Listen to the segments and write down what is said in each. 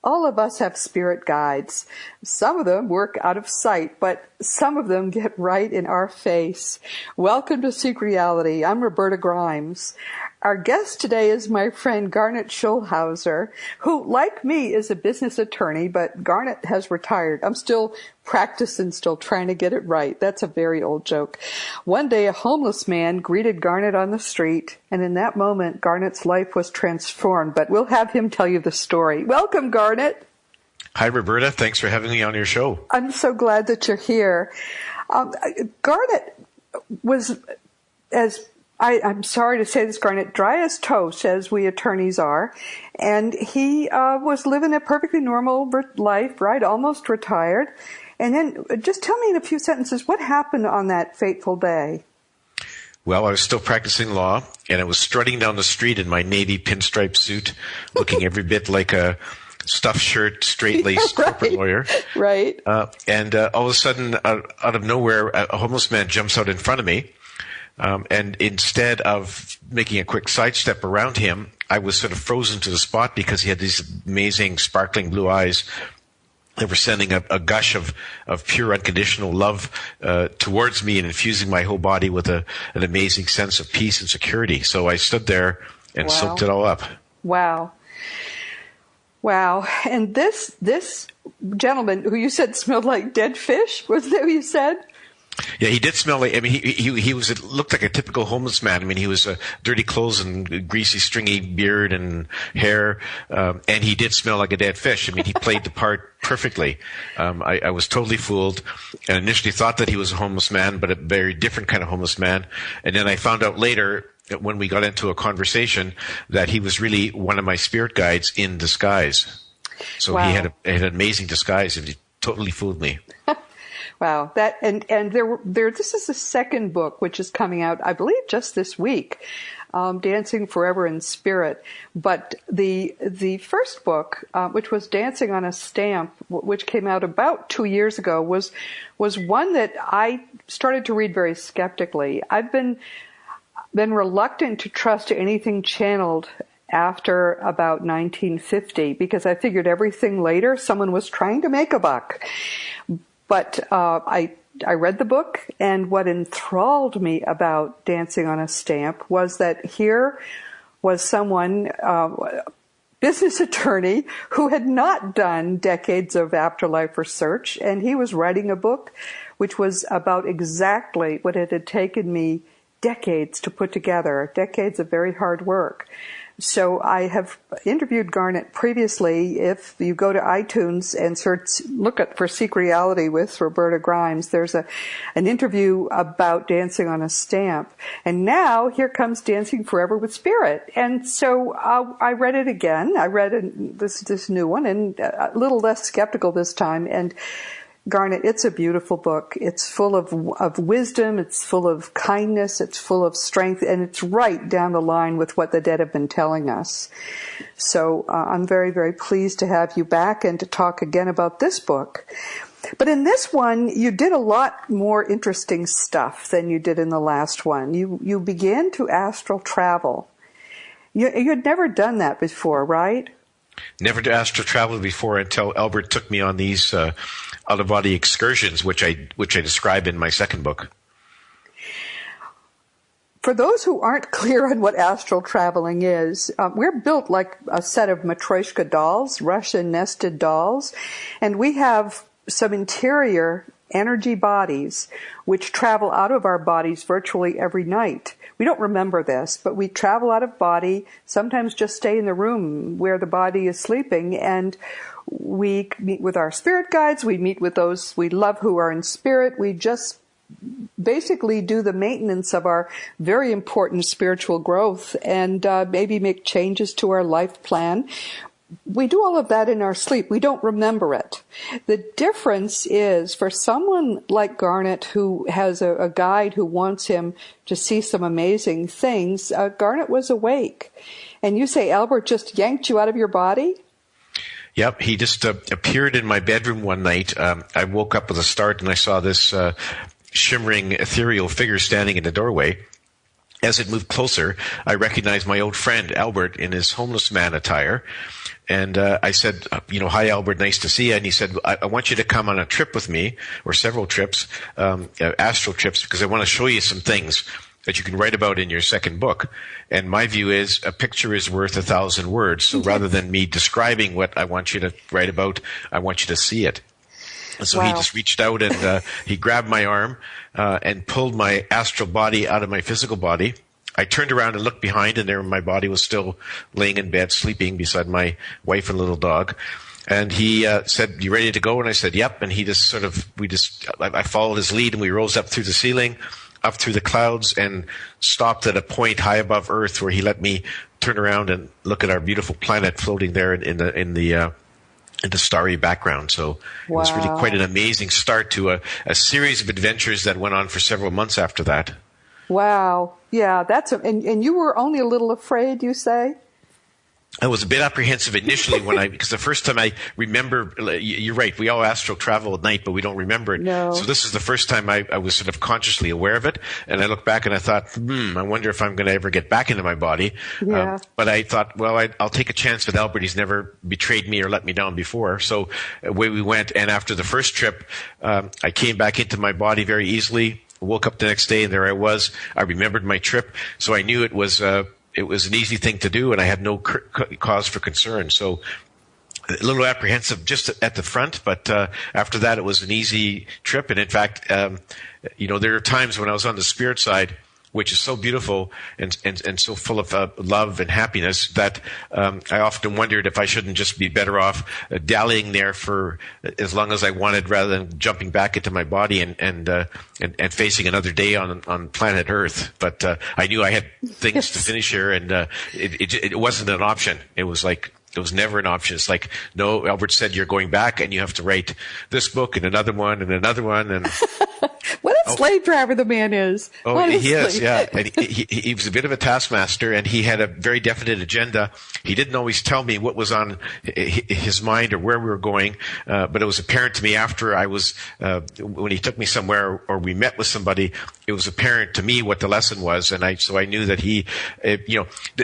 All of us have spirit guides. Some of them work out of sight, but some of them get right in our face. Welcome to Seek Reality. I'm Roberta Grimes. Our guest today is my friend Garnet Schulhauser, who, like me, is a business attorney, but Garnet has retired. I'm still practicing, still trying to get it right. That's a very old joke. One day, a homeless man greeted Garnet on the street, and in that moment, Garnet's life was transformed. But we'll have him tell you the story. Welcome, Garnet. Hi, Roberta. Thanks for having me on your show. I'm so glad that you're here. Garnet was, I'm sorry to say this, Garnet, dry as toast, as we attorneys are. And he was living a perfectly normal life, right? Almost retired. And then just tell me in a few sentences, what happened on that fateful day? Well, I was still practicing law, and I was strutting down the street in my navy pinstripe suit, looking every bit like a stuffed shirt, straight-laced corporate lawyer. Right. And all of a sudden, out of nowhere, a homeless man jumps out in front of me. And instead of making a quick sidestep around him, I was sort of frozen to the spot because he had these amazing, sparkling blue eyes that were sending a gush of pure, unconditional love towards me and infusing my whole body with an amazing sense of peace and security. So I stood there and soaked it all up. Wow. Wow. And this gentleman who you said smelled like dead fish, was that what you said? Yeah, he did smell like, I mean, he looked like a typical homeless man. I mean, he was dirty clothes and greasy, stringy beard and hair, and he did smell like a dead fish. I mean, he played the part perfectly. I was totally fooled and initially thought that he was a homeless man, but a very different kind of homeless man. And then I found out later, when we got into a conversation, that he was really one of my spirit guides in disguise. So Wow. He had an amazing disguise, and he totally fooled me. Wow, that and there. This is the second book, which is coming out, I believe, just this week, Dancing Forever in Spirit. But the first book, which was Dancing on a Stamp, which came out about 2 years ago, was one that I started to read very skeptically. I've been reluctant to trust anything channeled after about 1950 because I figured everything later someone was trying to make a buck. But I read the book, and what enthralled me about Dancing on a Stamp was that here was someone, business attorney, who had not done decades of afterlife research, and he was writing a book which was about exactly what it had taken me decades to put together, decades of very hard work. So I have interviewed Garnet previously. If you go to iTunes and look for Seek Reality with Roberta Grimes, there's an interview about Dancing on a Stamp. And now here comes Dancing Forever with Spirit. And so I read it again. I read this new one, and a little less skeptical this time. And Garnet, it's a beautiful book. It's full of wisdom. It's full of kindness. It's full of strength. And it's right down the line with what the dead have been telling us. So I'm very, very pleased to have you back and to talk again about this book. But in this one, you did a lot more interesting stuff than you did in the last one. You began to astral travel. You had never done that before, right? Never to astral travel before until Albert took me on these out-of-body excursions, which I describe in my second book. For those who aren't clear on what astral traveling is, we're built like a set of Matryoshka dolls, Russian nested dolls, and we have some interior energy bodies which travel out of our bodies virtually every night. We don't remember this, but we travel out of body, sometimes just stay in the room where the body is sleeping, and we meet with our spirit guides, we meet with those we love who are in spirit, we just basically do the maintenance of our very important spiritual growth and maybe make changes to our life plan. We do all of that in our sleep. We don't remember it. The difference is for someone like Garnet who has a guide who wants him to see some amazing things, Garnet was awake. And you say Albert just yanked you out of your body? Yep, he just appeared in my bedroom one night. I woke up with a start and I saw this shimmering ethereal figure standing in the doorway. As it moved closer, I recognized my old friend Albert in his homeless man attire. And I said, hi, Albert, nice to see you. And he said, I want you to come on a trip with me, or several trips, astral trips, because I want to show you some things that you can write about in your second book. And my view is a picture is worth 1,000 words. So rather than me describing what I want you to write about, I want you to see it. And so he just reached out and he grabbed my arm and pulled my astral body out of my physical body. I turned around and looked behind, and there my body was still laying in bed, sleeping beside my wife and little dog. And he said, "You ready to go?" And I said, "Yep." And he just I followed his lead, and we rose up through the ceiling, up through the clouds, and stopped at a point high above Earth where he let me turn around and look at our beautiful planet floating there in the starry background. So it was really quite an amazing start to a series of adventures that went on for several months after that. Wow. Yeah, and you were only a little afraid, you say? I was a bit apprehensive initially because the first time I remember, you're right, we all astral travel at night, but we don't remember it. No. So this is the first time I was sort of consciously aware of it. And I looked back and I thought, I wonder if I'm going to ever get back into my body. Yeah. But I thought, well, I'll take a chance with Albert. He's never betrayed me or let me down before. So away we went. And after the first trip, I came back into my body very easily, woke up the next day, and there I was. I remembered my trip. So I knew it was an easy thing to do, and I had no cause for concern. So a little apprehensive just at the front, but after that it was an easy trip. And in fact, there are times when I was on the spirit side, which is so beautiful and so full of love and happiness, that I often wondered if I shouldn't just be better off dallying there for as long as I wanted, rather than jumping back into my body and facing another day on planet Earth. But I knew I had things to finish here, and it wasn't an option. It was never an option. It's like, no, Albert said you're going back, and you have to write this book and another one and another one. And what a slave driver the man is. Oh, honestly. He is, yeah. And he was a bit of a taskmaster, and he had a very definite agenda. He didn't always tell me what was on his mind or where we were going, but it was apparent to me after I was, when he took me somewhere or we met with somebody, it was apparent to me what the lesson was. And so I knew that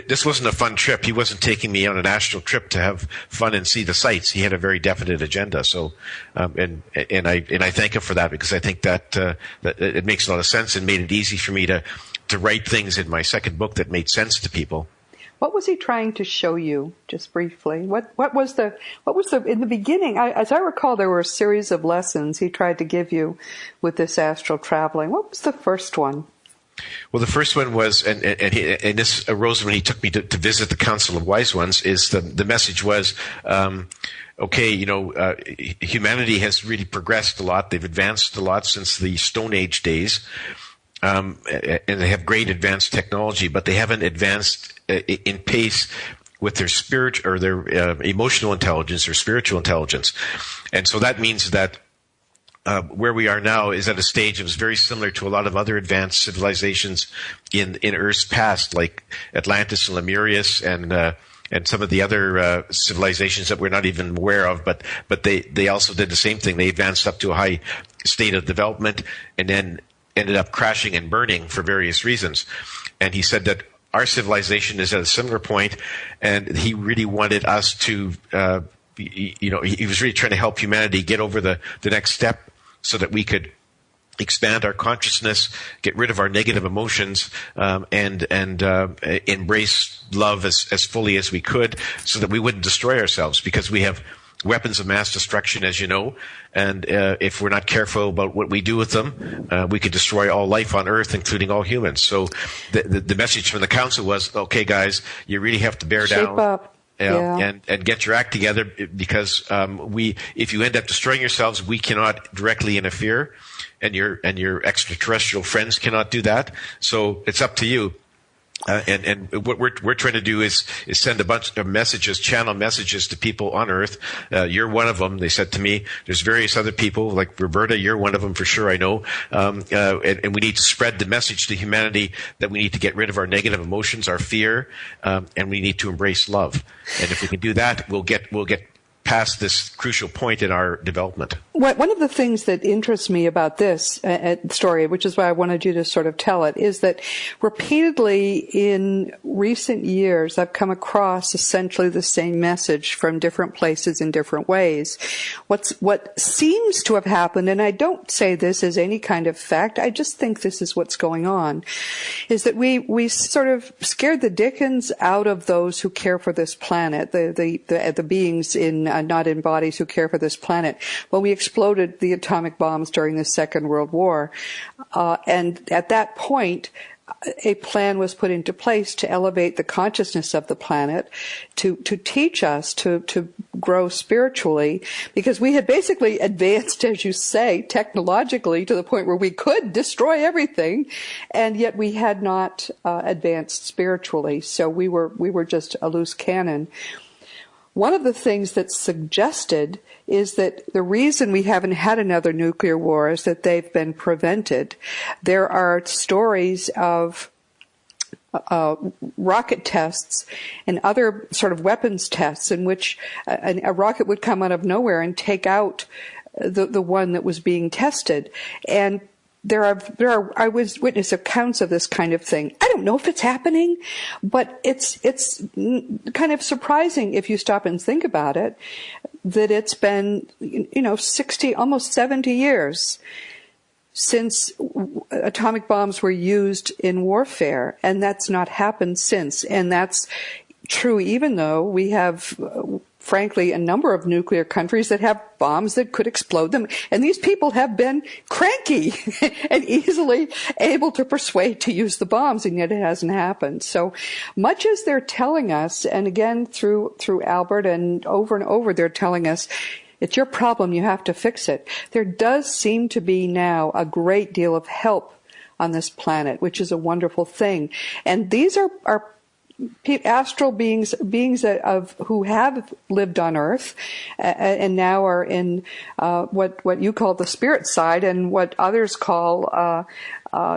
this wasn't a fun trip. He wasn't taking me on an astral trip to have fun and see the sights. He had a very definite agenda. So, and I thank him for that, because I think that it makes a lot of sense and made it easy for me to write things in my second book that made sense to people. What was he trying to show you, just briefly? What was in the beginning? As I recall, there were a series of lessons he tried to give you with this astral traveling. What was the first one? Well, the first one was, and this arose when he took me to visit the Council of Wise Ones, is the message was, humanity has really progressed a lot. They've advanced a lot since the Stone Age days, and they have great advanced technology, but they haven't advanced in pace with their spirit or their emotional intelligence or spiritual intelligence. And so that means that where we are now is at a stage that was very similar to a lot of other advanced civilizations in Earth's past, like Atlantis and Lemurius and some of the other civilizations that we're not even aware of, but they also did the same thing. They advanced up to a high state of development and then ended up crashing and burning for various reasons. And he said that our civilization is at a similar point, and he really wanted us to, he was really trying to help humanity get over the next step so that we could expand our consciousness, get rid of our negative emotions, and embrace love as fully as we could, so that we wouldn't destroy ourselves, because we have weapons of mass destruction, as you know, and if we're not careful about what we do with them, we could destroy all life on Earth, including all humans. So the message from the council was, okay, guys, you really have to bear Shape down. Up. Yeah. And get your act together, because if you end up destroying yourselves, we cannot directly interfere, and your extraterrestrial friends cannot do that. So it's up to you. And what we're trying to do is send a bunch of messages, channel messages to people on Earth. You're one of them. They said to me, there's various other people like Roberta. You're one of them for sure. I know. And we need to spread the message to humanity that we need to get rid of our negative emotions, our fear, and we need to embrace love. And if we can do that, we'll get past this crucial point in our development. One of the things that interests me about this story, which is why I wanted you to sort of tell it, is that repeatedly in recent years, I've come across essentially the same message from different places in different ways. What seems to have happened, and I don't say this as any kind of fact, I just think this is what's going on, is that we sort of scared the Dickens out of those who care for this planet, the beings not in bodies who care for this planet. When we exploded the atomic bombs during the Second World War, and at that point, a plan was put into place to elevate the consciousness of the planet, to teach us to grow spiritually, because we had basically advanced, as you say, technologically to the point where we could destroy everything, and yet we had not advanced spiritually. So we were just a loose cannon. One of the things that's suggested is that the reason we haven't had another nuclear war is that they've been prevented. There are stories of rocket tests and other sort of weapons tests in which a rocket would come out of nowhere and take out the one that was being tested. And there are eyewitness accounts of this kind of thing. I don't know if it's happening, but it's kind of surprising if you stop and think about it, that it's been 60, almost 70 years since atomic bombs were used in warfare, and that's not happened since. And that's true even though we have frankly, a number of nuclear countries that have bombs that could explode them. And these people have been cranky and easily able to persuade to use the bombs, and yet it hasn't happened. So much as they're telling us, and again through Albert and over, they're telling us, it's your problem, you have to fix it. There does seem to be now a great deal of help on this planet, which is a wonderful thing. And these are astral beings who have lived on Earth and now are in what you call the spirit side, and what others call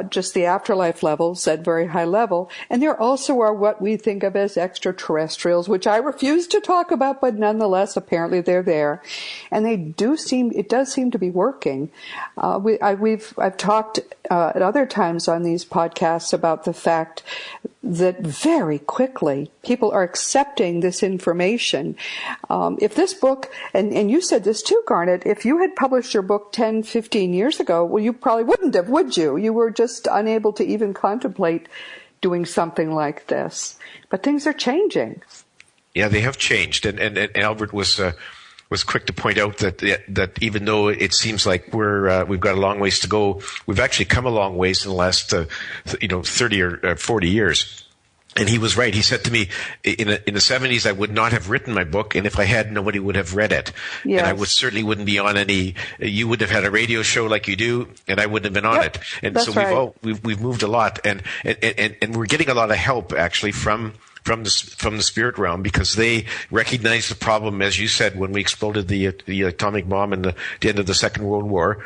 just the afterlife levels at very high level. And there also are what we think of as extraterrestrials, which I refuse to talk about, but nonetheless, apparently they're there, and it does seem to be working. I've talked at other times on these podcasts about the fact that very quickly people are accepting this information. If this book, and you said this too, Garnet, if you had published your book 10, 15 years ago, well, you probably wouldn't have, would you? You were just unable to even contemplate doing something like this. But things are changing. Yeah, they have changed. And Albert was quick to point out that even though it seems like we've got a long ways to go, we've actually come a long ways in the last 30 or 40 years. And he was right. He said to me, in the 70s, I would not have written my book, and if I had, nobody would have read it. Yes. And I certainly wouldn't be on any. You would have had a radio show like you do, and I wouldn't have been on it. And so right. we've moved a lot, and we're getting a lot of help actually from the spirit realm, because they recognize the problem, as you said, when we exploded the atomic bomb in the end of the Second World War.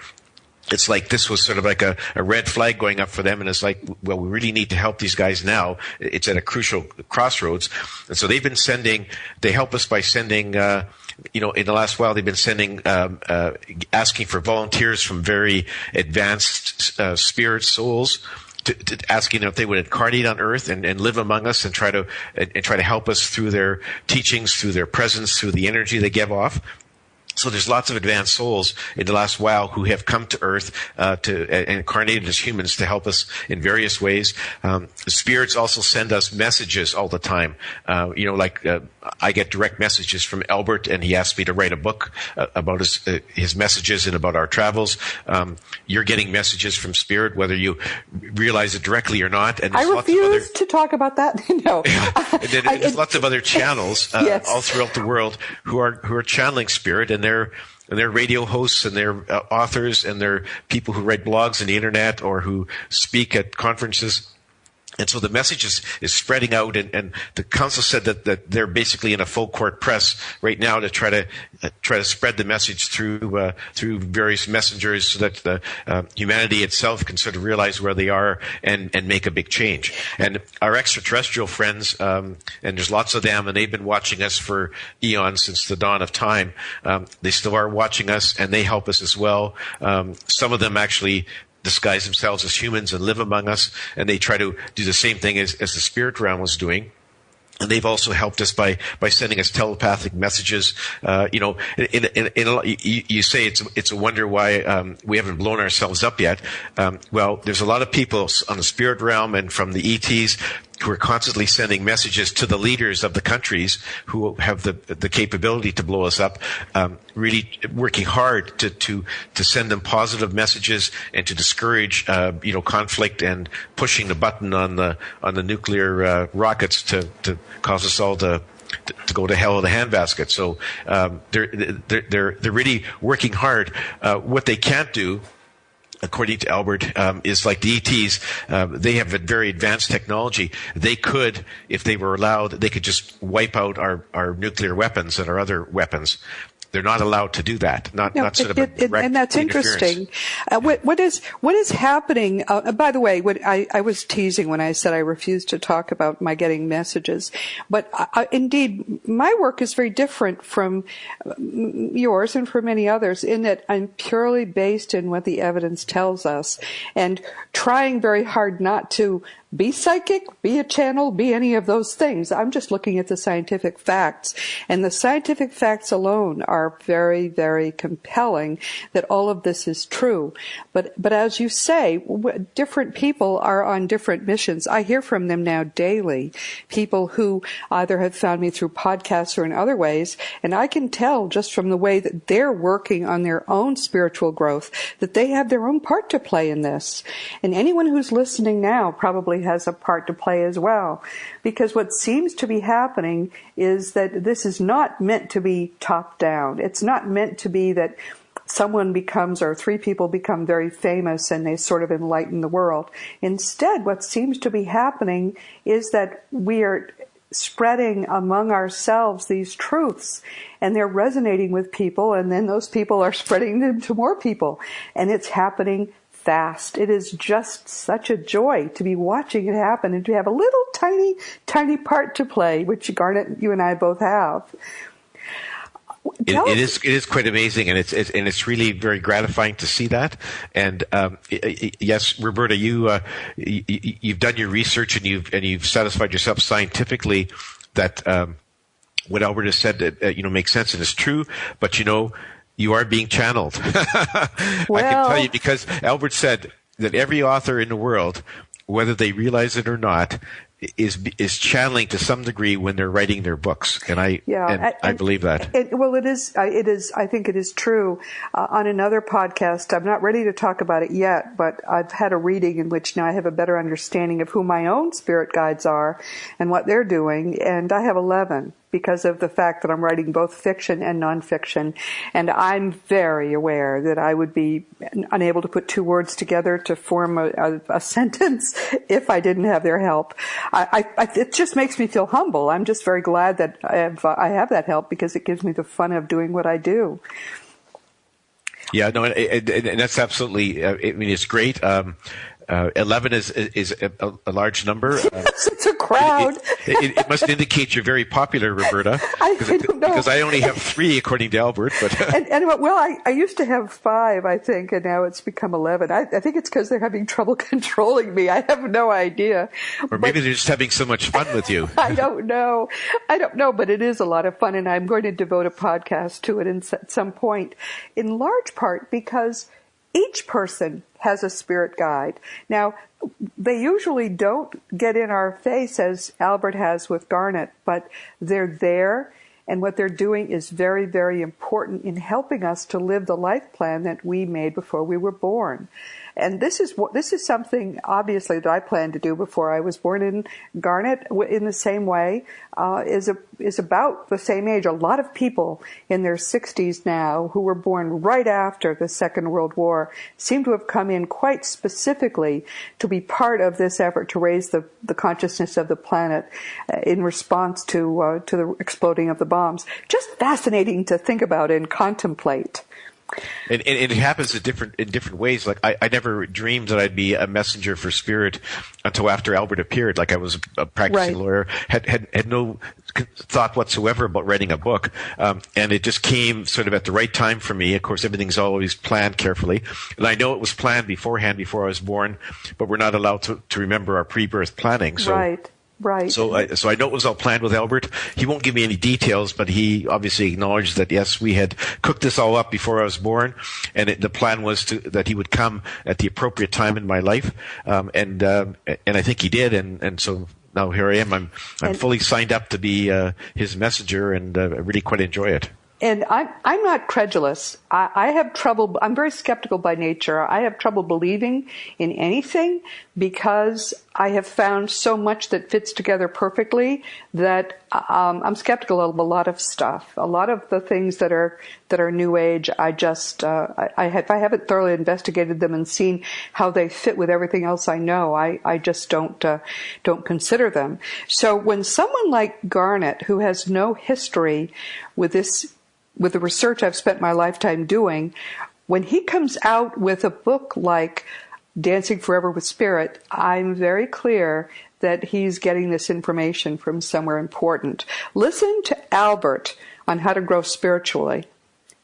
It's like this was sort of like a red flag going up for them, and it's like, well, we really need to help these guys now. It's at a crucial crossroads. And so they help us by sending, in the last while, they've been sending, asking for volunteers from very advanced spirit souls, to asking if they would incarnate on Earth and live among us and try to help us through their teachings, through their presence, through the energy they give off. So there's lots of advanced souls in the last while who have come to Earth and incarnated as humans to help us in various ways. Spirits also send us messages all the time. I get direct messages from Albert, and he asked me to write a book about his messages and about our travels. You're getting messages from Spirit, whether you realize it directly or not. And I refuse to talk about that. No. And there's lots of other channels yes. all throughout the world who are channeling Spirit, and they're radio hosts, and they're authors, and they're people who write blogs on the internet or who speak at conferences. And so the message is spreading out, and the council said that they're basically in a full court press right now to try to spread the message through various messengers so that the humanity itself can sort of realize where they are and make a big change. And our extraterrestrial friends, and there's lots of them, and they've been watching us for eons since the dawn of time. They still are watching us, and they help us as well. Some of them actually disguise themselves as humans and live among us, and they try to do the same thing as the spirit realm was doing. And they've also helped us by sending us telepathic messages. You say it's a wonder why we haven't blown ourselves up yet. Well, there's a lot of people on the spirit realm and from the ETs who are constantly sending messages to the leaders of the countries who have the capability to blow us up, really working hard to send them positive messages and to discourage conflict and pushing the button on the nuclear rockets to cause us all to go to hell in a handbasket. So they're really working hard. What they can't do, according to Albert, is like the ETs. They have a very advanced technology. They could, if they were allowed, they could just wipe out our nuclear weapons and our other weapons. They're not allowed to do that. Not sort of a direct and that's interesting. What is happening? By the way, I was teasing when I said I refused to talk about my getting messages, but indeed, my work is very different from yours and from many others in that I'm purely based in what the evidence tells us, and trying very hard not to be psychic, be a channel, be any of those things. I'm just looking at the scientific facts. And the scientific facts alone are very, very compelling that all of this is true. But as you say, different people are on different missions. I hear from them now daily, people who either have found me through podcasts or in other ways, and I can tell just from the way that they're working on their own spiritual growth that they have their own part to play in this. And anyone who's listening now probably has a part to play as well. Because what seems to be happening is that this is not meant to be top down. It's not meant to be that someone becomes, or three people become very famous and they sort of enlighten the world. Instead, what seems to be happening is that we are spreading among ourselves these truths, and they're resonating with people, and then those people are spreading them to more people. And it's happening fast. It is just such a joy to be watching it happen and to have a little tiny, tiny part to play, which Garnet, you and I both have. It is quite amazing, and it's really very gratifying to see that. And yes, Roberta, you've done your research and you've satisfied yourself scientifically that what Albert has said makes sense and is true. But you are being channeled. Well, I can tell you, because Albert said that every author in the world, whether they realize it or not, is channeling to some degree when they're writing their books, and I believe that. It is. I think it is true. On another podcast, I'm not ready to talk about it yet, but I've had a reading in which now I have a better understanding of who my own spirit guides are and what they're doing, and I have 11. Because of the fact that I'm writing both fiction and nonfiction. And I'm very aware that I would be unable to put two words together to form a sentence if I didn't have their help. It just makes me feel humble. I'm just very glad that I have that help, because it gives me the fun of doing what I do. Yeah, no, and that's absolutely, it's great. 11 is a large number. Yes, it's a crowd. It must indicate you're very popular, Roberta. I don't know. Because I only have 3, according to Albert. But I used to have 5, I think, and now it's become 11. I think it's because they're having trouble controlling me. I have no idea. Or maybe they're just having so much fun with you. I don't know, but it is a lot of fun, and I'm going to devote a podcast to it at some point, in large part because each person has a spirit guide. Now, they usually don't get in our face as Albert has with Garnet, but they're there, And what they're doing is very, very important in helping us to live the life plan that we made before we were born. And this is something, obviously, that I planned to do before I was born. In Garnet, in the same way, is about the same age. A lot of people in their 60s now who were born right after the Second World War seem to have come in quite specifically to be part of this effort to raise the consciousness of the planet in response to the exploding of the bombs. Just fascinating to think about and contemplate. And it happens in different ways. Like I never dreamed that I'd be a messenger for spirit until after Albert appeared. Like I was a practicing lawyer, had no thought whatsoever about writing a book, and it just came sort of at the right time for me. Of course, everything's always planned carefully, and I know it was planned beforehand before I was born, but we're not allowed to remember our pre-birth planning. So. Right. So I know it was all planned with Albert. He won't give me any details, but he obviously acknowledged that, yes, we had cooked this all up before I was born, and the plan was that he would come at the appropriate time in my life, and I think he did, and so now here I am. I'm fully signed up to be his messenger, and I really quite enjoy it. And I'm not credulous. I have trouble. I'm very skeptical by nature. I have trouble believing in anything because I have found so much that fits together perfectly that I'm skeptical of a lot of stuff. A lot of the things that are New Age, I haven't thoroughly investigated them and seen how they fit with everything else I know, I just don't consider them. So when someone like Garnet, who has no history with the research I've spent my lifetime doing, when he comes out with a book like Dancing Forever with Spirit, I'm very clear that he's getting this information from somewhere important. Listen to Albert on how to grow spiritually.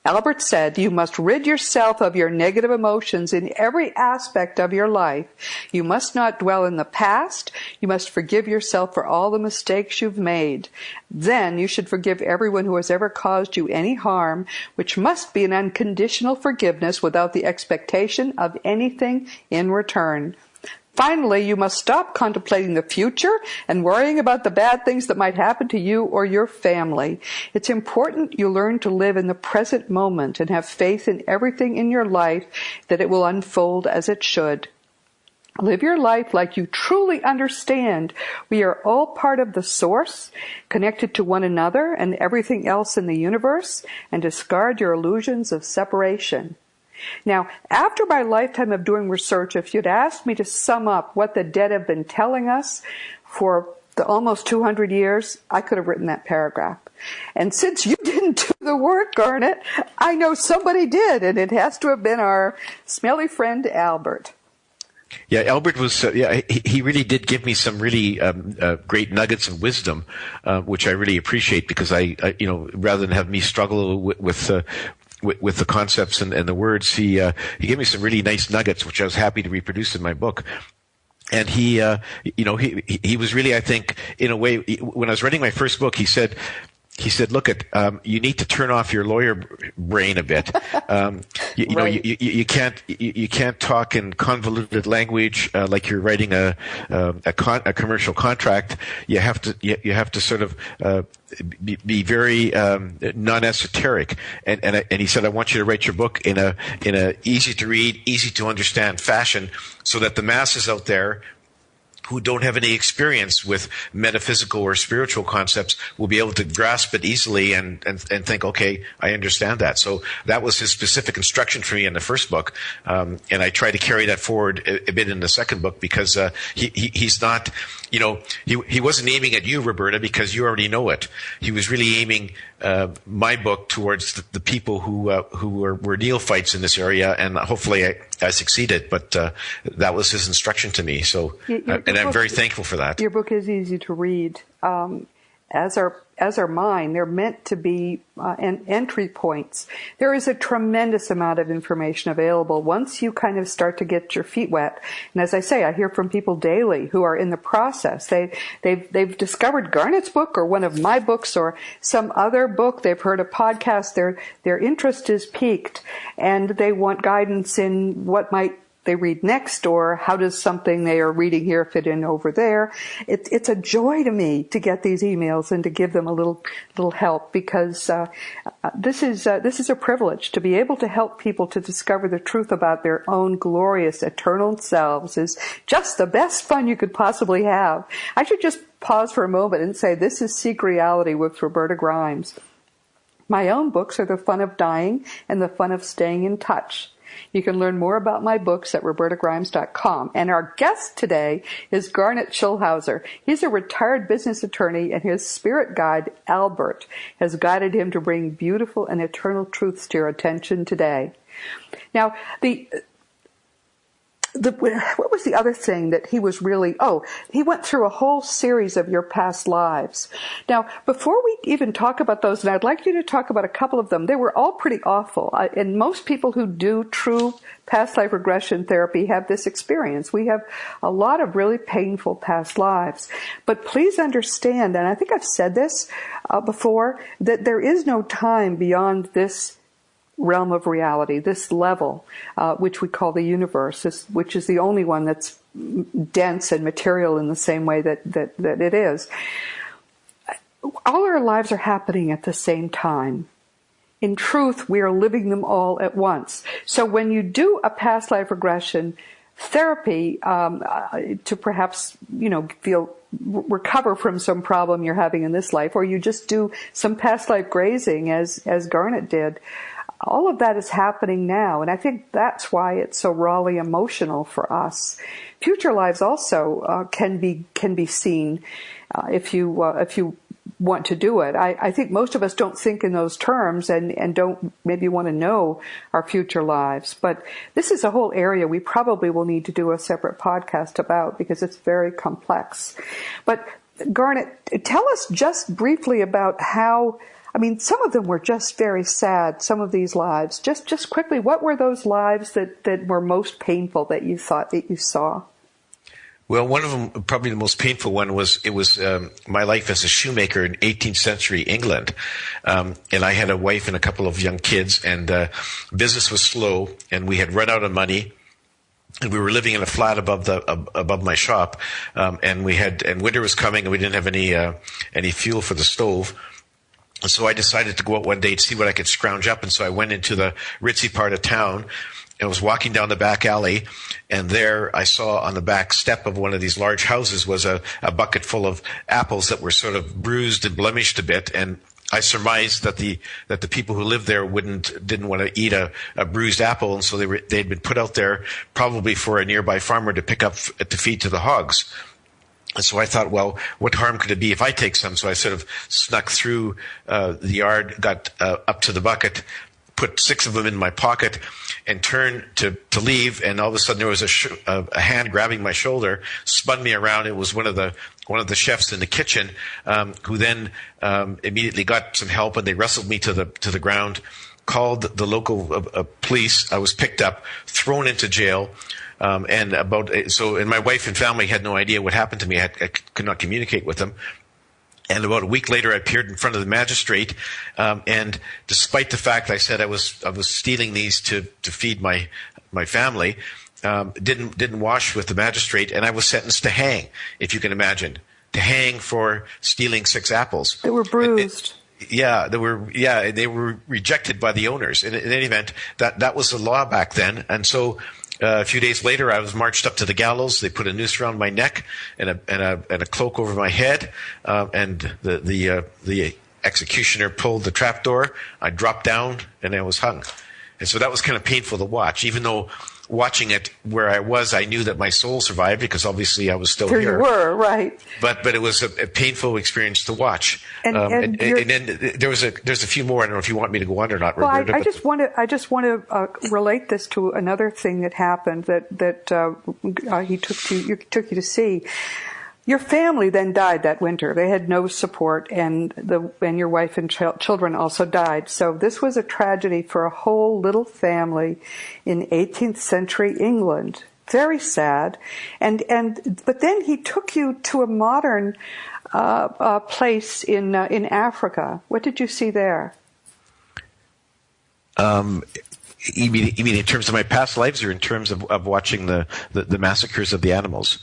Albert said, "You must rid yourself of your negative emotions in every aspect of your life. You must not dwell in the past. You must forgive yourself for all the mistakes you've made. Then you should forgive everyone who has ever caused you any harm, which must be an unconditional forgiveness without the expectation of anything in return. Finally, you must stop contemplating the future and worrying about the bad things that might happen to you or your family. It's important you learn to live in the present moment and have faith in everything in your life that it will unfold as it should. Live your life like you truly understand we are all part of the source, connected to one another and everything else in the universe, and discard your illusions of separation." Now, after my lifetime of doing research, if you'd asked me to sum up what the dead have been telling us for the almost 200 years, I could have written that paragraph. And since you didn't do the work, Garnet, I know somebody did, and it has to have been our smelly friend Albert. Yeah, Albert was. He really did give me some really great nuggets of wisdom, which I really appreciate because I rather than have me struggle with the concepts and the words, he gave me some really nice nuggets, which I was happy to reproduce in my book. And he was really, I think, in a way, when I was writing my first book, he said, "Look, you need to turn off your lawyer brain a bit. You can't talk in convoluted language like you're writing a commercial contract. You have to sort of be very non-esoteric." And he said, "I want you to write your book in a easy to read, easy to understand fashion, so that the masses out there who don't have any experience with metaphysical or spiritual concepts will be able to grasp it easily and think, okay, I understand that." So that was his specific instruction for me in the first book. And I try to carry that forward a bit in the second book because he's not, he wasn't aiming at you, Roberta, because you already know it. He was really aiming my book towards the people who were neophytes in this area, and hopefully I succeeded. But that was his instruction to me. So, and I'm very thankful for that. Your book is easy to read, as are mine. They're meant to be entry points. There is a tremendous amount of information available once you kind of start to get your feet wet. And as I say, I hear from people daily who are in the process. They've discovered Garnet's book or one of my books or some other book. They've heard a podcast. Their interest is piqued, and they want guidance in what might they read next door? How does something they are reading here fit in over there? It's a joy to me to get these emails and to give them a little help, because this is a privilege. To be able to help people to discover the truth about their own glorious eternal selves is just the best fun you could possibly have. I should just pause for a moment and say this is Seek Reality with Roberta Grimes. My own books are The Fun of Dying and The Fun of Staying in Touch. You can learn more about my books at robertagrimes.com. And our guest today is Garnet Schulhauser. He's a retired business attorney, and his spirit guide, Albert, has guided him to bring beautiful and eternal truths to your attention today. Now, what was the other thing that he was really, he went through a whole series of your past lives. Now, before we even talk about those, and I'd like you to talk about a couple of them, they were all pretty awful. And most people who do true past life regression therapy have this experience. We have a lot of really painful past lives. But please understand, and I think I've said this before, that there is no time beyond this realm of reality, this level, which we call the universe, which is the only one that's dense and material in the same way that it is. All our lives are happening at the same time. In truth, we are living them all at once. So when you do a past life regression therapy to perhaps, recover from some problem you're having in this life, or you just do some past life grazing as Garnet did, all of that is happening now, and I think that's why it's so rawly emotional for us. Future lives also can be seen if you want to do it. I think most of us don't think in those terms and don't maybe want to know our future lives. But this is a whole area we probably will need to do a separate podcast about, because it's very complex. But Garnet, tell us just briefly about how, some of them were just very sad, some of these lives. Just quickly, what were those lives that were most painful that you thought that you saw? Well, one of them, probably the most painful one, was my life as a shoemaker in 18th century England. And I had a wife and a couple of young kids, and business was slow, and we had run out of money. And we were living in a flat above my shop, and winter was coming, and we didn't have any fuel for the stove. And so I decided to go out one day to see what I could scrounge up. And so I went into the ritzy part of town and was walking down the back alley. And there I saw on the back step of one of these large houses was a bucket full of apples that were sort of bruised and blemished a bit. And I surmised that the people who lived there didn't want to eat a bruised apple. And so they'd been put out there probably for a nearby farmer to pick up to feed to the hogs. And so I thought, well, what harm could it be if I take some? So I sort of snuck through the yard, got up to the bucket, put 6 of them in my pocket, and turned to leave. And all of a sudden, there was a hand grabbing my shoulder, spun me around. It was one of the chefs in the kitchen, who then immediately got some help, and they wrestled me to the ground, called the local police. I was picked up, thrown into jail. And my wife and family had no idea what happened to me. I could not communicate with them. And about a week later, I appeared in front of the magistrate. And despite the fact I said I was stealing these to feed my family, didn't wash with the magistrate, and I was sentenced to hang, if you can imagine, to hang for stealing 6 apples. They were bruised. They were rejected by the owners. In any event, that was the law back then, and so. A few days later, I was marched up to the gallows. They put a noose around my neck and a cloak over my head. And the executioner pulled the trapdoor. I dropped down and I was hung. And so that was kind of painful to watch, even though watching it where I was, I knew that my soul survived because obviously I was still here. There you were, right. But it was a painful experience to watch. And then there's a few more. I don't know if you want me to go on or not, Roberta. Well, I just want to relate this to another thing that happened that he took you to see. Your family then died that winter. They had no support, and your wife and children also died. So this was a tragedy for a whole little family in 18th century England. Very sad. But then he took you to a modern place in Africa. What did you see there? You mean in terms of my past lives, or in terms of watching the massacres of the animals?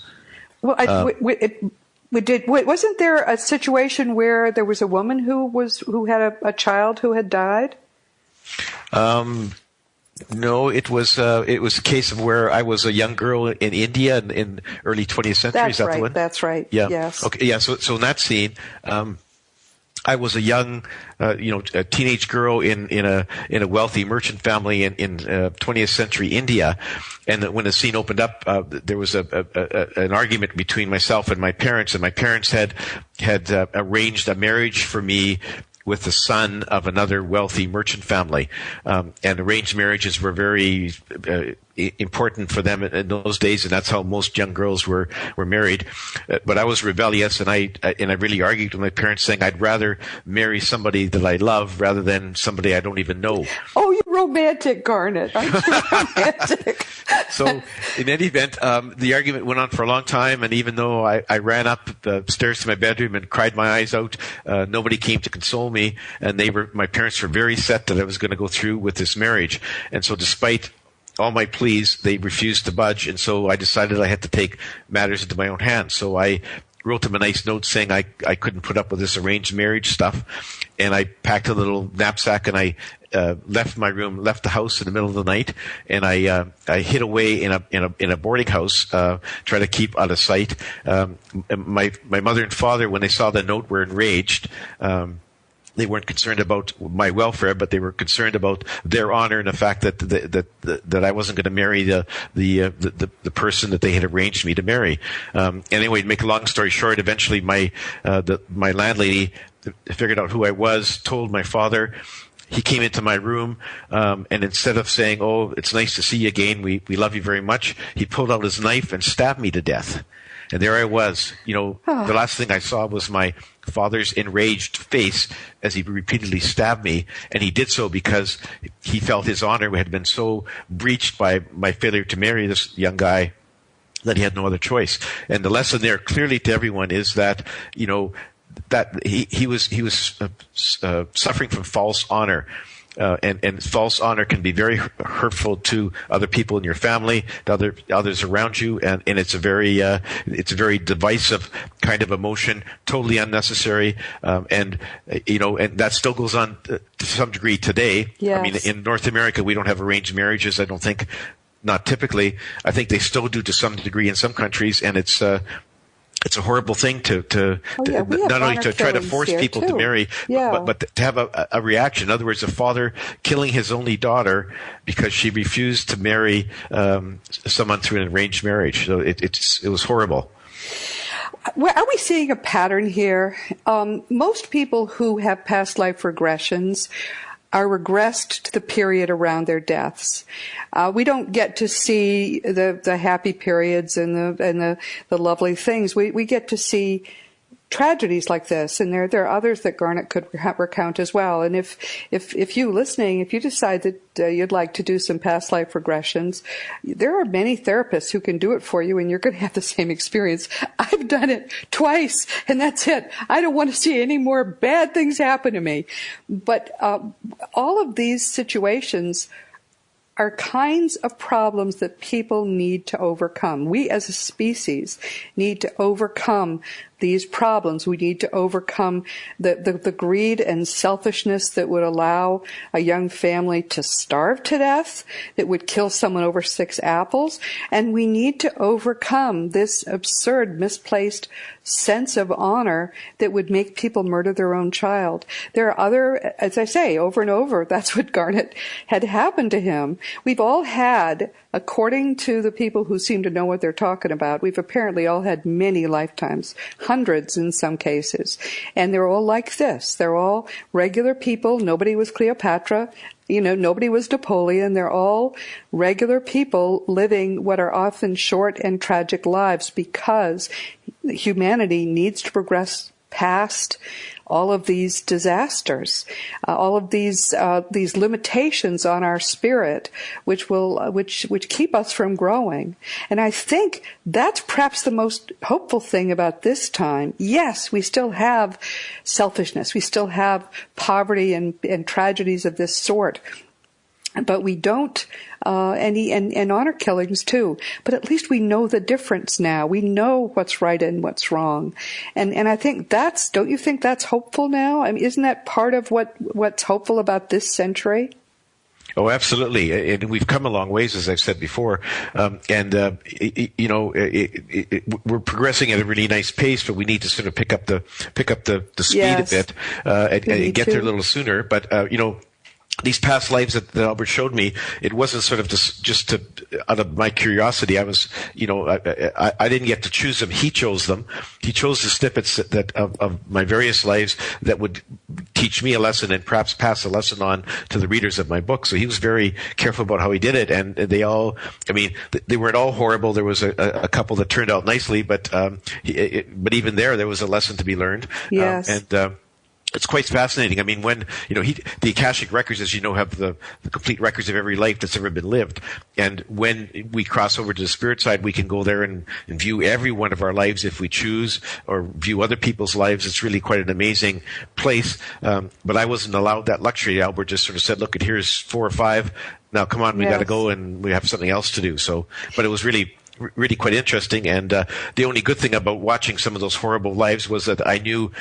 Well, wasn't there a situation where there was a woman who had a child who had died? No, it was a case of where I was a young girl in India in early 20th century. That's Is that right. the one? That's right. Yeah. Yes. Okay. Yeah. So in that scene, I was a young, a teenage girl in a wealthy merchant family in 20th century India, and when the scene opened up, there was an argument between myself and my parents had arranged a marriage for me with the son of another wealthy merchant family, and arranged marriages were very important for them in those days, and that's how most young girls were married. But I was rebellious, and I really argued with my parents, saying I'd rather marry somebody that I love rather than somebody I don't even know. Oh, you're romantic, Garnet. Aren't you romantic? So, in any event, the argument went on for a long time, and even though I ran up the stairs to my bedroom and cried my eyes out, nobody came to console me, and my parents were very set that I was going to go through with this marriage. And so, despite all my pleas, they refused to budge, and so I decided I had to take matters into my own hands. So I wrote them a nice note saying I couldn't put up with this arranged marriage stuff, and I packed a little knapsack and I left my room, left the house in the middle of the night, and I hid away in a boarding house, try to keep out of sight. My mother and father, when they saw the note, were enraged. They weren't concerned about my welfare, but they were concerned about their honor and the fact that I wasn't going to marry the person that they had arranged me to marry. Anyway, to make a long story short, eventually my landlady figured out who I was, told my father. He came into my room, and instead of saying, "Oh, it's nice to see you again. We love you very much," he pulled out his knife and stabbed me to death. And there I was. The last thing I saw was my father's enraged face as he repeatedly stabbed me, and he did so because he felt his honor had been so breached by my failure to marry this young guy that he had no other choice. And the lesson there clearly to everyone is that that he was suffering from false honor. And false honor can be very hurtful to other people in your family, to others around you, and it's a very divisive kind of emotion, totally unnecessary, and that still goes on to some degree today. Yes. I mean, in North America, we don't have arranged marriages. I don't think, not typically. I think they still do to some degree in some countries, and it's a horrible thing to not only to try to force people to marry, but to have a reaction. In other words, a father killing his only daughter because she refused to marry someone through an arranged marriage. So it was horrible. Well, are we seeing a pattern here? Most people who have past life regressions are regressed to the period around their deaths. We don't get to see the happy periods and the lovely things. We get to see tragedies like this, and there are others that Garnet could recount as well. And if you listening, if you decide that you'd like to do some past life regressions, there are many therapists who can do it for you, and you're going to have the same experience. I've done it twice, and that's it. I don't want to see any more bad things happen to me. But all of these situations are kinds of problems that people need to overcome. We as a species need to overcome these problems. We need to overcome the greed and selfishness that would allow a young family to starve to death, that would kill someone over 6 apples. And we need to overcome this absurd, misplaced sense of honor that would make people murder their own child. There are other, as I say, over and over, that's what Garnet had happened to him. We've all had, according to the people who seem to know what they're talking about, we've apparently all had many lifetimes, hundreds in some cases. And they're all like this. They're all regular people. Nobody was Cleopatra. Nobody was Napoleon. They're all regular people living what are often short and tragic lives because humanity needs to progress past all of these disasters, all of these limitations on our spirit, which keep us from growing. And I think that's perhaps the most hopeful thing about this time. Yes, we still have selfishness, we still have poverty and tragedies of this sort. but we don't, and honor killings too. But at least we know the difference now. We know what's right and what's wrong. And I think don't you think that's hopeful now? I mean, isn't that part of what's hopeful about this century? Oh, absolutely, and we've come a long ways, as I've said before. We're progressing at a really nice pace, but we need to sort of pick up the speed a bit and get there a little sooner. But these past lives that Albert showed me, it wasn't sort of just out of my curiosity. I was, I didn't get to choose them. He chose them. He chose the snippets of my various lives that would teach me a lesson and perhaps pass a lesson on to the readers of my book. So he was very careful about how he did it. And they weren't all horrible. There was a couple that turned out nicely, but even there was a lesson to be learned. Yes. It's quite fascinating. I mean, when, the Akashic records, as you know, have the complete records of every life that's ever been lived. And when we cross over to the spirit side, we can go there and view every one of our lives if we choose, or view other people's lives. It's really quite an amazing place. But I wasn't allowed that luxury. Albert just sort of said, look, here's 4 or 5. Now, come on, we got to go, and we have something else to do. So, but it was really quite interesting. And the only good thing about watching some of those horrible lives was that I knew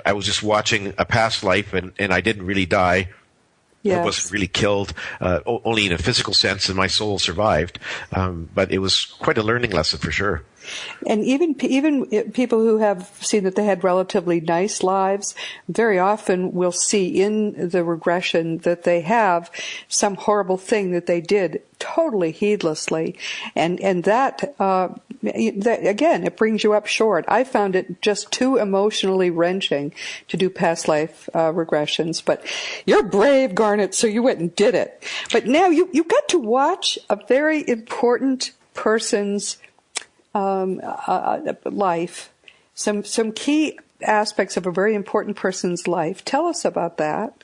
I was just watching a past life, and I didn't really die. Yes. I wasn't really killed, only in a physical sense, and my soul survived. But it was quite a learning lesson for sure. And even people who have seen that they had relatively nice lives, very often will see in the regression that they have some horrible thing that they did totally heedlessly, and that again, it brings you up short. I found it just too emotionally wrenching to do past life regressions. But you're brave, Garnet, so you went and did it. But now you got to watch a very important person's life, some key aspects of a very important person's life. Tell us about that.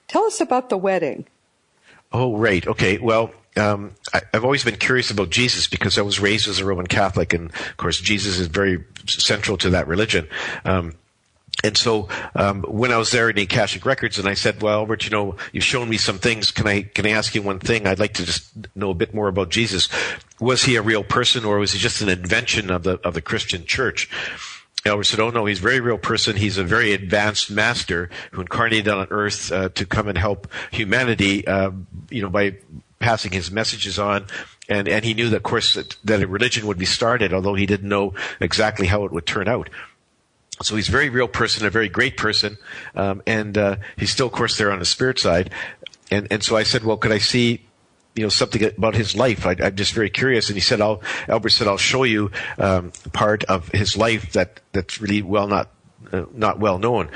Tell us about the wedding. Oh, right. Okay. Well, I've always been curious about Jesus because I was raised as a Roman Catholic, and of course Jesus is very central to that religion. And so when I was there in the Akashic Records, and I said, well, Albert, you've shown me some things. Can I ask you one thing? I'd like to just know a bit more about Jesus. Was he a real person, or was he just an invention of the Christian church? Albert said, oh, no, he's a very real person. He's a very advanced master who incarnated on earth to come and help humanity, by passing his messages on. And he knew that, of course, that a religion would be started, although he didn't know exactly how it would turn out. So he's a very real person, a very great person, and he's still, of course, there on the spirit side. And so I said, well, could I see, something about his life? I'm just very curious. And he said, Albert said, I'll show you part of his life that's really not well known.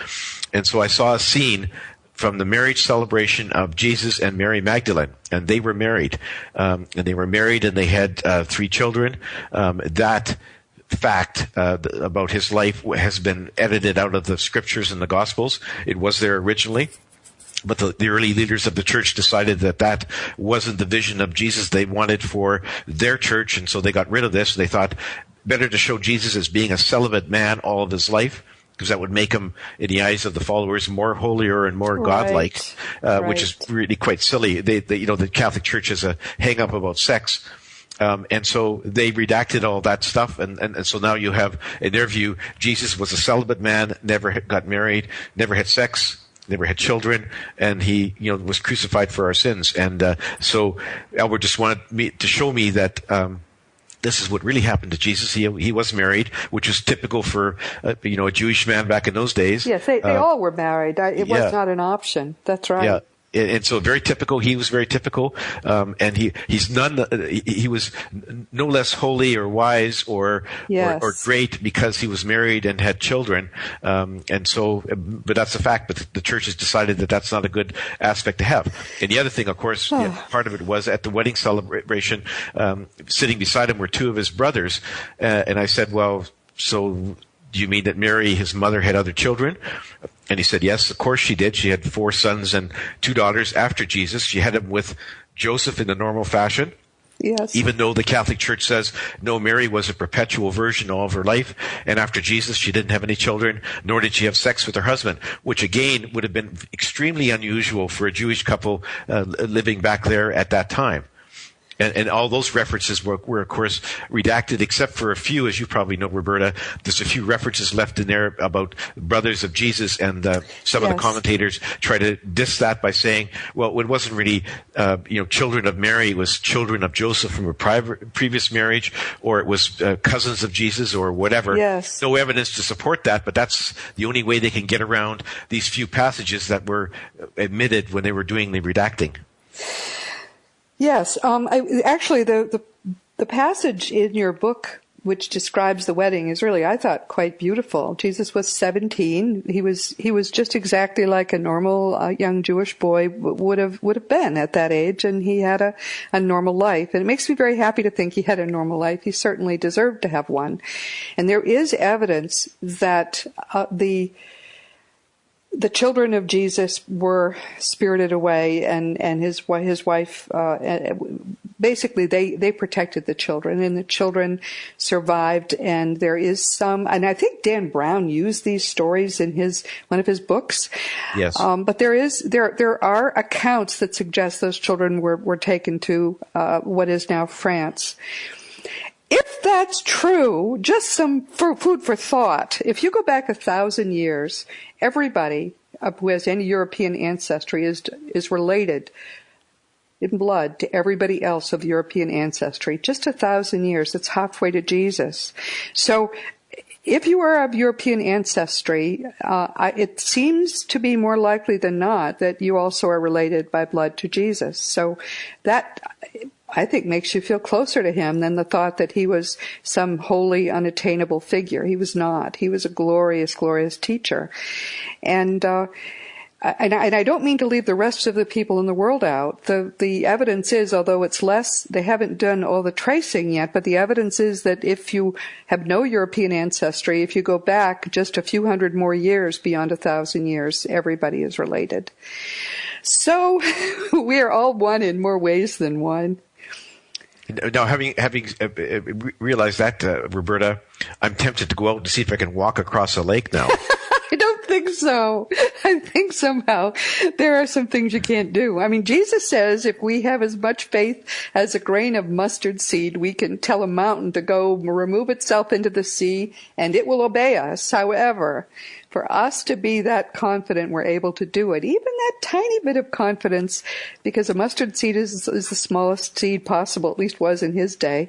And so I saw a scene from the marriage celebration of Jesus and Mary Magdalene, and they were married, and they had 3 children. That fact about his life has been edited out of the scriptures and the Gospels. It was there originally, but the early leaders of the church decided that wasn't the vision of Jesus they wanted for their church, and so they got rid of this. They thought better to show Jesus as being a celibate man all of his life, because that would make him, in the eyes of the followers, more holier and more godlike, which is really quite silly. The Catholic Church has a hang-up about sex. And so they redacted all that stuff, and so now you have, in their view, Jesus was a celibate man, never got married, never had sex, never had children, and he, was crucified for our sins. And so Albert just wanted me to show me that this is what really happened to Jesus. He was married, which was typical for a Jewish man back in those days. Yes, they all were married. It was not an option. That's right. Yeah. And so very typical. He was very typical, and he was no less holy or wise or great because he was married and had children. And so, but that's a fact. But the church has decided that that's not a good aspect to have. And the other thing, of course, part of it was at the wedding celebration, sitting beside him were 2 of his brothers, and I said, well, so do you mean that Mary, his mother, had other children? And he said, yes, of course she did. She had 4 sons and 2 daughters after Jesus. She had them with Joseph in the normal fashion. Yes. Even though the Catholic Church says, no, Mary was a perpetual virgin all of her life, and after Jesus, she didn't have any children, nor did she have sex with her husband, which again would have been extremely unusual for a Jewish couple living back there at that time. And all those references were, of course, redacted, except for a few, as you probably know, Roberta. There's a few references left in there about brothers of Jesus, and some of the commentators try to diss that by saying, well, it wasn't really, children of Mary. It was children of Joseph from a previous marriage, or it was cousins of Jesus, or whatever. Yes. No evidence to support that, but that's the only way they can get around these few passages that were admitted when they were doing the redacting. Yes, actually, the passage in your book which describes the wedding is really, I thought, quite beautiful. Jesus was 17. He was just exactly like a normal young Jewish boy would have been at that age, and he had a normal life. And it makes me very happy to think he had a normal life. He certainly deserved to have one. And there is evidence that the children of Jesus were spirited away, and his wife, basically they protected the children, and the children survived. And there is some, and I think Dan Brown used these stories in one of his books. Yes. But there are accounts that suggest those children were taken to what is now France. If that's true, just some food for thought. If you go back 1,000 years, everybody who has any European ancestry is related in blood to everybody else of European ancestry. Just 1,000 years. That's halfway to Jesus. So if you are of European ancestry, it seems to be more likely than not that you also are related by blood to Jesus. So that, I think, makes you feel closer to him than the thought that he was some holy, unattainable figure. He was not. He was a glorious, glorious teacher. And I don't mean to leave the rest of the people in the world out. The evidence is, although it's less, they haven't done all the tracing yet, but the evidence is that if you have no European ancestry, if you go back just a few hundred more years beyond 1,000 years, everybody is related. So we are all one in more ways than one. Now, having realized that, Roberta, I'm tempted to go out and see if I can walk across a lake now. I don't think so. I think somehow there are some things you can't do. I mean, Jesus says if we have as much faith as a grain of mustard seed, we can tell a mountain to go remove itself into the sea, and it will obey us. However, for us to be that confident we're able to do it, even that tiny bit of confidence, because a mustard seed is the smallest seed possible, at least was in his day,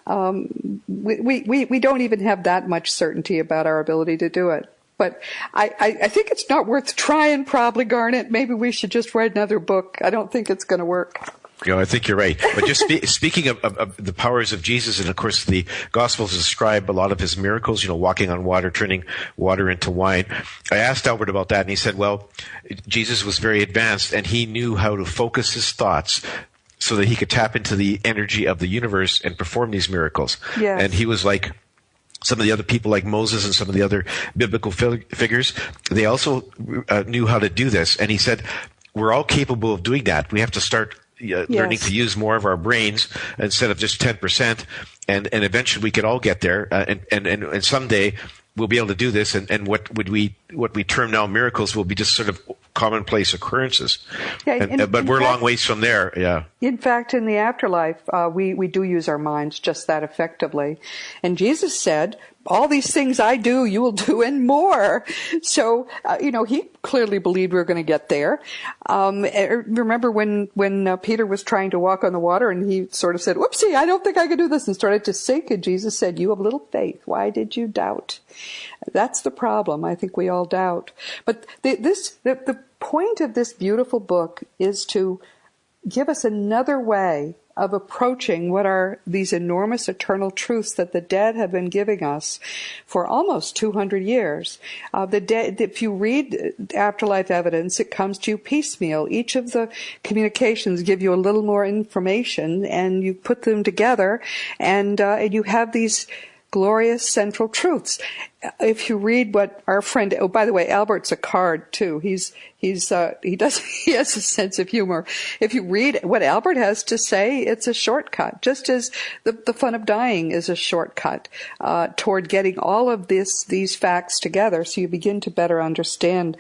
we don't even have that much certainty about our ability to do it. But I think it's not worth trying, probably, Garnet. Maybe we should just write another book. I don't think it's going to work. I think you're right. But just speaking of the powers of Jesus, and of course the Gospels describe a lot of his miracles, walking on water, turning water into wine. I asked Albert about that, and he said, well, Jesus was very advanced, and he knew how to focus his thoughts so that he could tap into the energy of the universe and perform these miracles. Yes. And he was like some of the other people, like Moses and some of the other biblical figures. They also knew how to do this. And he said, we're all capable of doing that. We have to start learning to use more of our brains instead of just 10%. And eventually we could all get there. And someday we'll be able to do this. And what we term now miracles will be just sort of commonplace occurrences. Yeah, but we're a long ways from there. Yeah. In fact, in the afterlife, we do use our minds just that effectively. And Jesus said, all these things I do, you will do and more. So, he clearly believed we were going to get there. Remember when Peter was trying to walk on the water and he sort of said, whoopsie, I don't think I can do this, and started to sink. And Jesus said, you have little faith. Why did you doubt? That's the problem. I think we all doubt. But the point of this beautiful book is to give us another way of approaching what are these enormous eternal truths that the dead have been giving us for almost 200 years. If you read Afterlife Evidence, it comes to you piecemeal. Each of the communications give you a little more information, and you put them together, and you have these glorious central truths. If you read what our friend, oh, by the way, Albert's a card too. He has a sense of humor. If you read what Albert has to say, it's a shortcut, just as the fun of dying is a shortcut toward getting all of these facts together, so you begin to better understand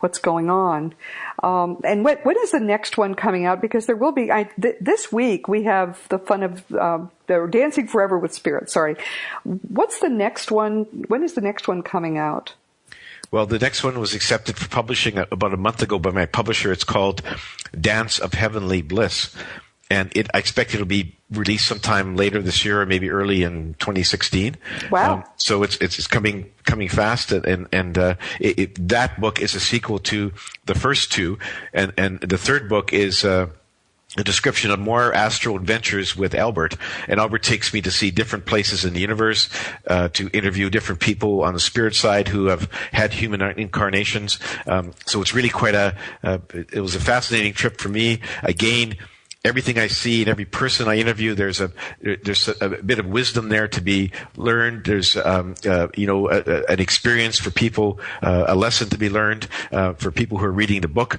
what's going on. And when is the next one coming out? Because there will be this week we have the fun of the Dancing Forever with Spirit. Sorry, what's the next one? When is the next one coming out? Well, the next one was accepted for publishing about a month ago by my publisher. It's called Dance of Heavenly Bliss. And I expect it'll be released sometime later this year or maybe early in 2016. Wow. So it's coming fast. And that book is a sequel to the first two. And the third book is a description of more astral adventures with Albert. And Albert takes me to see different places in the universe, to interview different people on the spirit side who have had human incarnations. So it's really quite it was a fascinating trip for me. Again, everything I see and every person I interview, there's a bit of wisdom there to be learned. There's an experience for people, a lesson to be learned for people who are reading the book.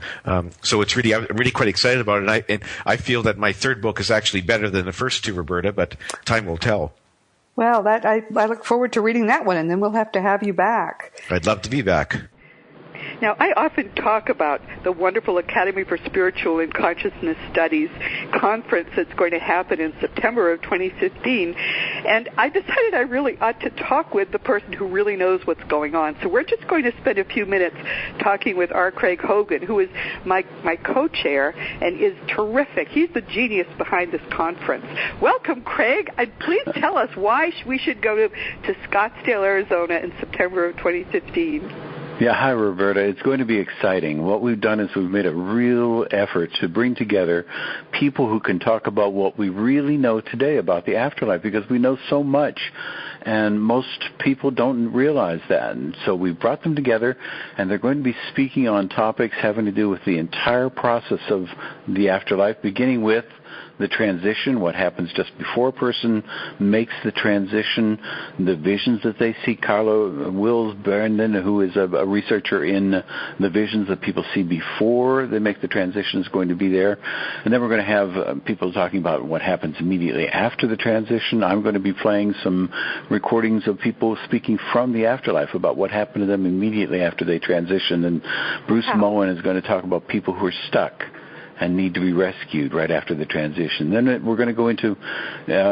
So I'm really quite excited about it. And I feel that my third book is actually better than the first two, Roberta, but time will tell. Well, I look forward to reading that one, and then we'll have to have you back. I'd love to be back. Now, I often talk about the wonderful Academy for Spiritual and Consciousness Studies conference that's going to happen in September of 2015, and I decided I really ought to talk with the person who really knows what's going on. So we're just going to spend a few minutes talking with R. Craig Hogan, who is my co-chair and is terrific. He's the genius behind this conference. Welcome, Craig, and please tell us why we should go to Scottsdale, Arizona in September of 2015. Yeah, hi, Roberta. It's going to be exciting. What we've done is we've made a real effort to bring together people who can talk about what we really know today about the afterlife, because we know so much, and most people don't realize that. And so we brought them together, and they're going to be speaking on topics having to do with the entire process of the afterlife, beginning with the transition, what happens just before a person makes the transition, the visions that they see. Carla Wills Brandon, who is a researcher in the visions that people see before they make the transition, is going to be there. And then we're going to have people talking about what happens immediately after the transition. I'm going to be playing some recordings of people speaking from the afterlife about what happened to them immediately after they transitioned. And Bruce Moen is going to talk about people who are stuck and need to be rescued right after the transition. Then we're going to go into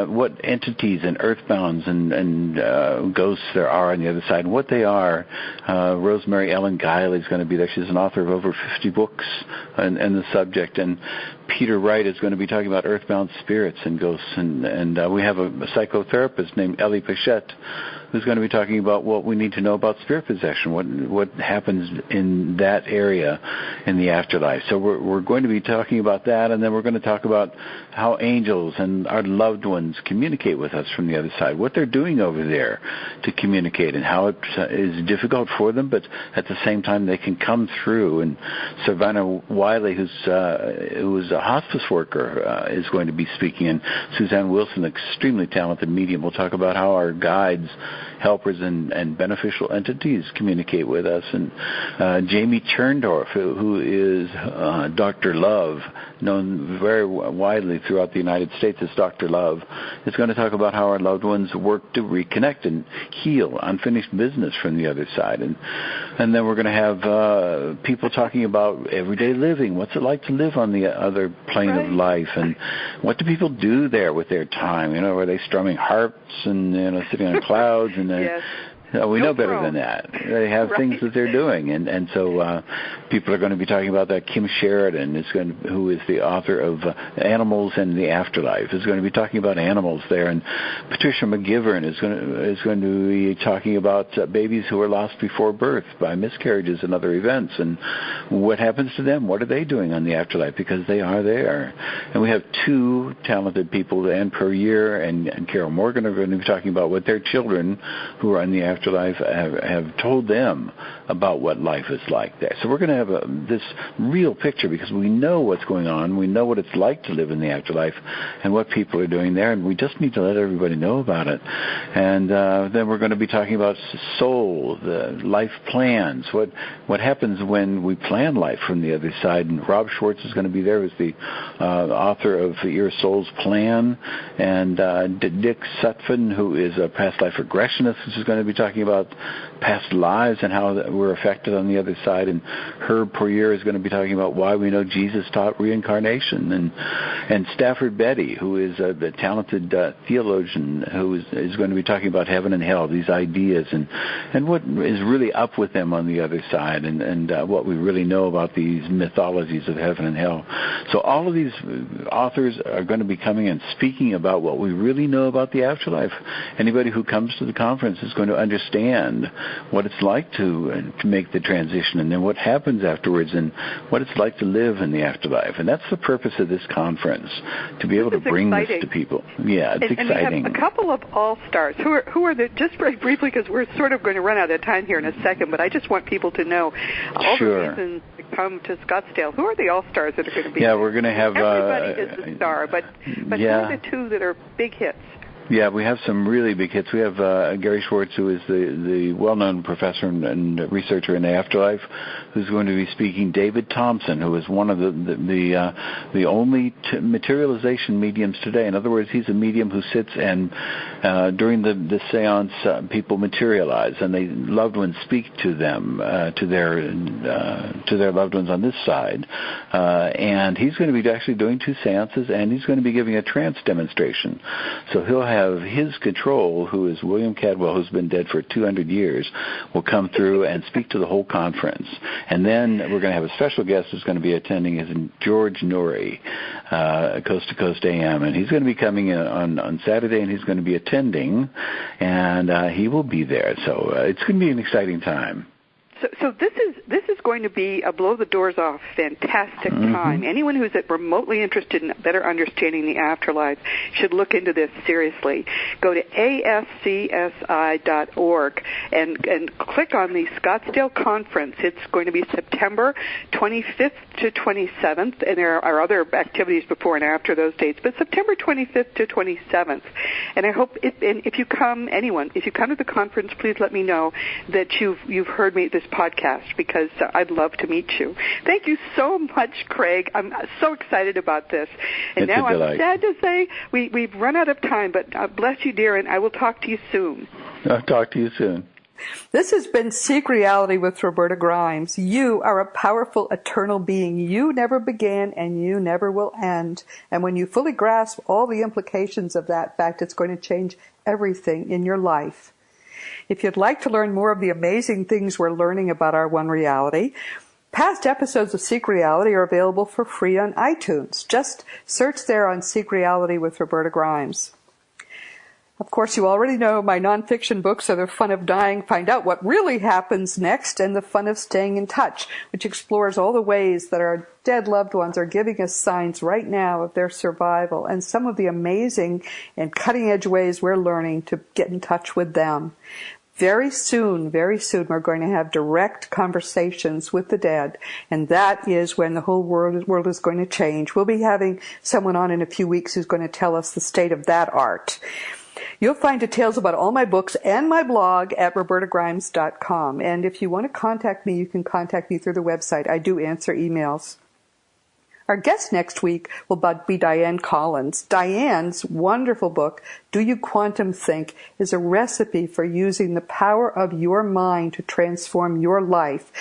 what entities and earthbounds and ghosts there are on the other side, and what they are. Rosemary Ellen Guile is going to be there. She's an author of over 50 books on the subject. And Peter Wright is going to be talking about earthbound spirits and ghosts. And we have a psychotherapist named Ellie Pichette, who's going to be talking about what we need to know about spirit possession, what happens in that area in the afterlife. So we're going to be talking about that, and then we're going to talk about how angels and our loved ones communicate with us from the other side, what they're doing over there to communicate, and how it is difficult for them, but at the same time they can come through. And Savannah Wiley, who's a hospice worker, is going to be speaking, and Suzanne Wilson, extremely talented medium, will talk about how our guides, helpers, and beneficial entities communicate with us. And Jamie Cherndorf, who is Dr. Love, known very widely throughout the United States as Dr. Love, is going to talk about how our loved ones work to reconnect and heal unfinished business from the other side. And then we're going to have people talking about everyday living. What's it like to live on the other plane of life? And what do people do there with their time? Are they strumming harps and sitting on clouds? And Yes. We know better than that. They have things that they're doing, and so people are going to be talking about that. Kim Sheridan, who is the author of Animals and the Afterlife, is going to be talking about animals there, and Patricia McGivern is going to be talking about babies who are lost before birth by miscarriages and other events, and what happens to them. What are they doing on the afterlife, because they are there. And we have two talented people, Ann Puryear and Carol Morgan, are going to be talking about what their children who are on the afterlife afterlife have told them about what life is like there. So we're going to have this real picture because we know what's going on. We know what it's like to live in the afterlife and what people are doing there, and we just need to let everybody know about it. And then we're going to be talking about soul, the life plans, what happens when we plan life from the other side. And Rob Schwartz is going to be there, who's the author of Your Soul's Plan, and Dick Sutphin, who is a past life regressionist, who's going to be talking about past lives and how we're affected on the other side. And Herb Poirier is going to be talking about why we know Jesus taught reincarnation. And Stafford Betty, who is a talented theologian, who is going to be talking about heaven and hell, these ideas, and what is really up with them on the other side, and what we really know about these mythologies of heaven and hell. So all of these authors are going to be coming and speaking about what we really know about the afterlife. Anybody who comes to the conference is going to understand what it's like to make the transition, and then what happens afterwards, and what it's like to live in the afterlife. And that's the purpose of this conference, to be able to bring this to people. Yeah, it's exciting. And we have a couple of all-stars. Who are the, just very briefly, because we're sort of going to run out of time here in a second, but I just want people to know all the reasons to come to Scottsdale. Who are the all-stars that are going to be there? We're going to have... Everybody is a star, but who are the two that are big hits? Yeah, we have some really big hits. We have Gary Schwartz, who is the well-known professor and researcher in the afterlife, who's going to be speaking. David Thompson, who is one of the only materialization mediums today. In other words, he's a medium who sits and during the seance, people materialize, and they loved ones speak to them, to their loved ones on this side. And he's going to be actually doing 2 seances, and he's going to be giving a trance demonstration. So he'll have his control, who is William Cadwell, who's been dead for 200 years, will come through and speak to the whole conference. And then we're going to have a special guest who's going to be attending, is George Norrie, Coast to Coast AM, and he's going to be coming in on Saturday, and he's going to be attending, and he will be there. So it's going to be an exciting time. So this is going to be a blow the doors off fantastic time. Anyone who's remotely interested in better understanding the afterlife should look into this seriously. Go to ascsi.org and click on the Scottsdale Conference. It's going to be September 25th to 27th, and there are other activities before and after those dates, but September 25th to 27th. And I hope if you come to the conference, please let me know that you've heard me this podcast, because I'd love to meet you. Thank you so much, Craig. I'm so excited about this. And now I'm sad to say we've run out of time, but bless you, dear, and I will talk to you soon. I'll talk to you soon. This has been Seek Reality with Roberta Grimes. You are a powerful, eternal being. You never began and you never will end. And when you fully grasp all the implications of that fact, it's going to change everything in your life. If you'd like to learn more of the amazing things we're learning about our one reality, past episodes of Seek Reality are available for free on iTunes. Just search there on Seek Reality with Roberta Grimes. Of course, you already know my nonfiction books are The Fun of Dying, Find Out What Really Happens Next, and The Fun of Staying in Touch, which explores all the ways that our dead loved ones are giving us signs right now of their survival, and some of the amazing and cutting-edge ways we're learning to get in touch with them. Very soon, we're going to have direct conversations with the dead, and that is when the whole world is going to change. We'll be having someone on in a few weeks who's going to tell us the state of that art. You'll find details about all my books and my blog at robertagrimes.com. And if you want to contact me, you can contact me through the website. I do answer emails. Our guest next week will be Diane Collins. Diane's wonderful book, Do You Quantum Think?, is a recipe for using the power of your mind to transform your life.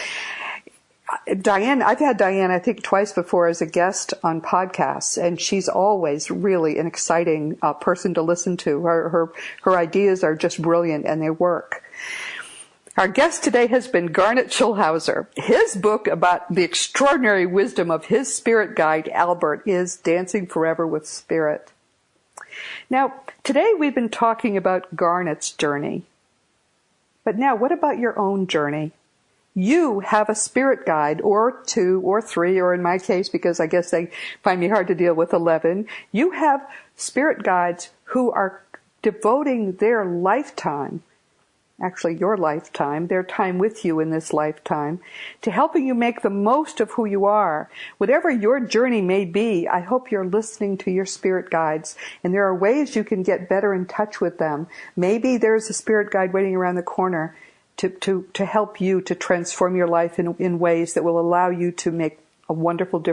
Diane, I've had Diane, I think, twice before as a guest on podcasts, and she's always really an exciting person to listen to. Her ideas are just brilliant, and they work. Our guest today has been Garnet Schulhauser. His book about the extraordinary wisdom of his spirit guide, Albert, is Dancing Forever with Spirit. Now, today we've been talking about Garnet's journey. But now, what about your own journey? You have a spirit guide, or 2 or 3, or in my case, because I guess they find me hard to deal with, 11. You have spirit guides who are devoting their lifetime actually your lifetime, their time with you in this lifetime, to helping you make the most of who you are. Whatever your journey may be, I hope you're listening to your spirit guides, and there are ways you can get better in touch with them. Maybe there's a spirit guide waiting around the corner to help you to transform your life in ways that will allow you to make a wonderful difference